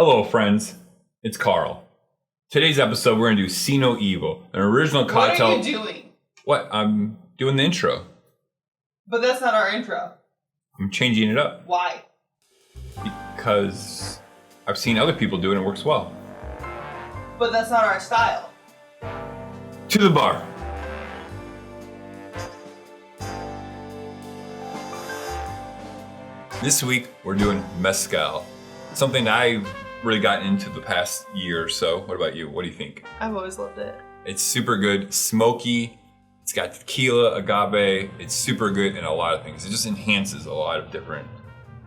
Hello, friends. It's Carl. Today's episode, we're gonna do See No Evil, an original cocktail. What are you doing? What? I'm doing the intro. But that's not our intro. I'm changing it up. Why? Because I've seen other people do it and it works well. But that's not our style. To the bar. This week, we're doing Mezcal. Something that I've really gotten into the past year or so. What about you? What do you think? I've always loved it. It's super good, smoky. It's got tequila, agave. It's super good in a lot of things. It just enhances a lot of different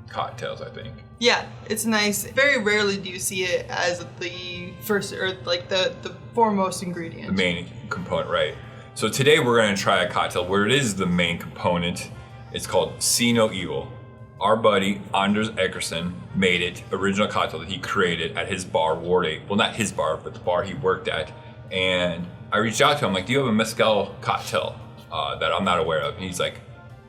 cocktails, I think. Yeah, it's nice. Very rarely do you see it as the first or like the foremost ingredient. The main component, right. So today we're gonna try a cocktail where it is the main component. It's called See No Evil. Our buddy, Anders Erickson, made it, original cocktail that he created at his bar, Ward 8. Well, not his bar, but the bar he worked at. And I reached out to him, like, do you have a Mezcal cocktail that I'm not aware of? And he's like,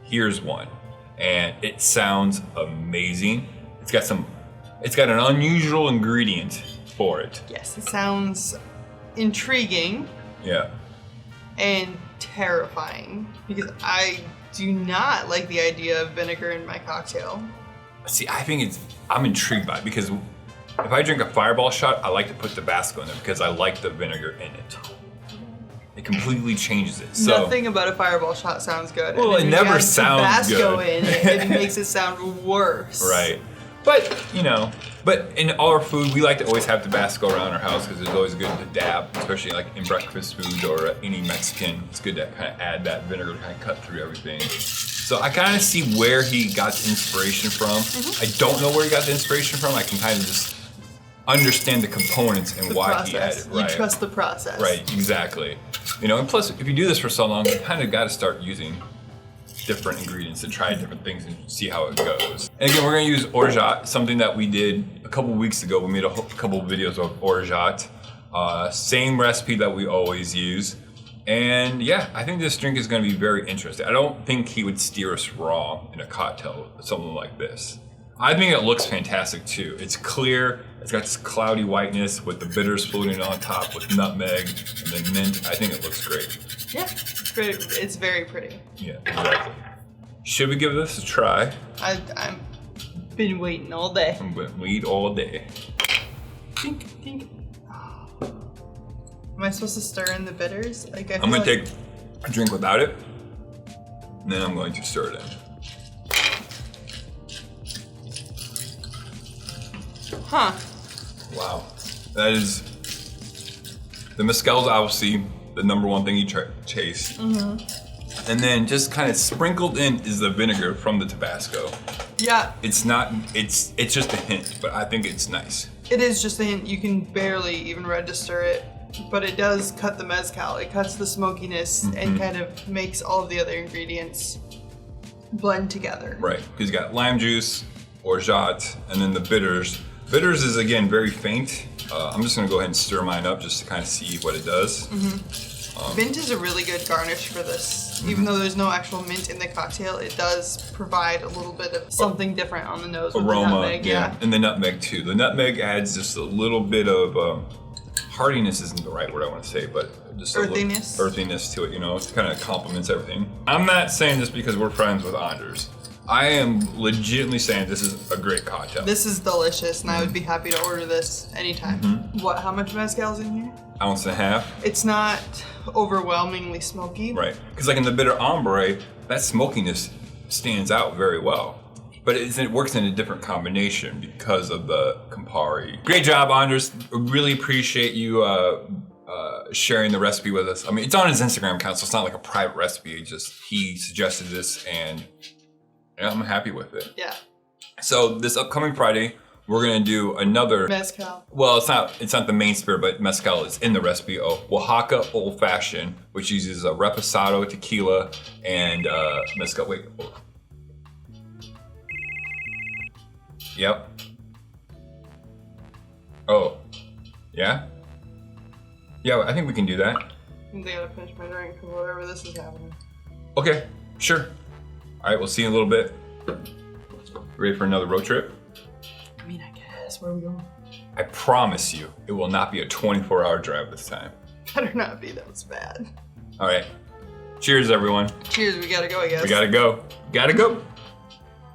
here's one. And it sounds amazing. It's got an unusual ingredient for it. Yes, it sounds intriguing. Yeah. And terrifying, because I do not like the idea of vinegar in my cocktail. See, I'm intrigued by it because if I drink a Fireball shot, I like to put Tabasco in there because I like the vinegar in it. It completely changes it. So, nothing about a Fireball shot sounds good. Well, it never sounds Tabasco good. in it makes it sound worse. Right. But in all our food, we like to always have Tabasco around our house because it's always good to dab, especially like in breakfast food or any Mexican. It's good to kind of add that vinegar to kind of cut through everything. So I kind of see where he got the inspiration from. I don't know where he got the inspiration from. I can kind of just understand the components and why he added it. Right. You trust the process. Right, exactly. And plus, if you do this for so long, you kind of got to start using different ingredients and try different things and see how it goes. And again, we're gonna use orgeat, something that we did a couple weeks ago. We made a couple of videos of orgeat. Same recipe that we always use. And yeah, I think this drink is gonna be very interesting. I don't think he would steer us wrong in a cocktail with something like this. I think it looks fantastic too. It's clear, it's got this cloudy whiteness with the bitters floating on top with nutmeg and then mint. I think it looks great. Yeah, it's very pretty. Yeah, exactly. Should we give this a try? I've been waiting all day. I'm gonna wait all day. Tink, tink. Am I supposed to stir in the bitters? I'm gonna take a drink without it, and then I'm going to stir it in. Huh. Wow. That is, the Mezcal's obviously the number one thing you chase. Mm-hmm. And then just kind of sprinkled in is the vinegar from the Tabasco. Yeah. It's just a hint, but I think it's nice. It is just a hint. You can barely even register it, but it does cut the Mezcal. It cuts the smokiness and kind of makes all of the other ingredients blend together. Right, because you got lime juice, orgeat, and then the bitters. Bitters is, again, very faint. I'm just gonna go ahead and stir mine up just to kind of see what it does. Mint is a really good garnish for this. Even though there's no actual mint in the cocktail, it does provide a little bit of something different on the nose with aroma, the nutmeg. Yeah, and the nutmeg too. The nutmeg adds just a little bit of hardiness isn't the right word I want to say, but just earthiness. Earthiness to it. It kind of complements everything. I'm not saying this because we're friends with Anders. I am legitimately saying this is a great cocktail. This is delicious, and I would be happy to order this anytime. How much Mezcal's in here? 1.5 ounces. It's not overwhelmingly smoky. Right, because like in the bitter ombre, that smokiness stands out very well. But it works in a different combination because of the Campari. Great job, Anders. Really appreciate you sharing the recipe with us. I mean, it's on his Instagram account, so it's not like a private recipe. He suggested this, and I'm happy with it. Yeah. So this upcoming Friday, we're gonna do another Mezcal. Well, it's not the main spirit, but Mezcal is in the recipe. Oaxaca Old Fashioned, which uses a reposado, tequila, and Mezcal. Wait. Yep. Oh. Yeah? Yeah, I think we can do that. I think they gotta finish my drink for whatever this is happening. Okay, sure. All right, we'll see you in a little bit. Ready for another road trip? I mean, I guess. Where are we going? I promise you, it will not be a 24-hour drive this time. Better not be, that was bad. All right. Cheers, everyone. Cheers, we gotta go, I guess. We gotta go. Gotta go.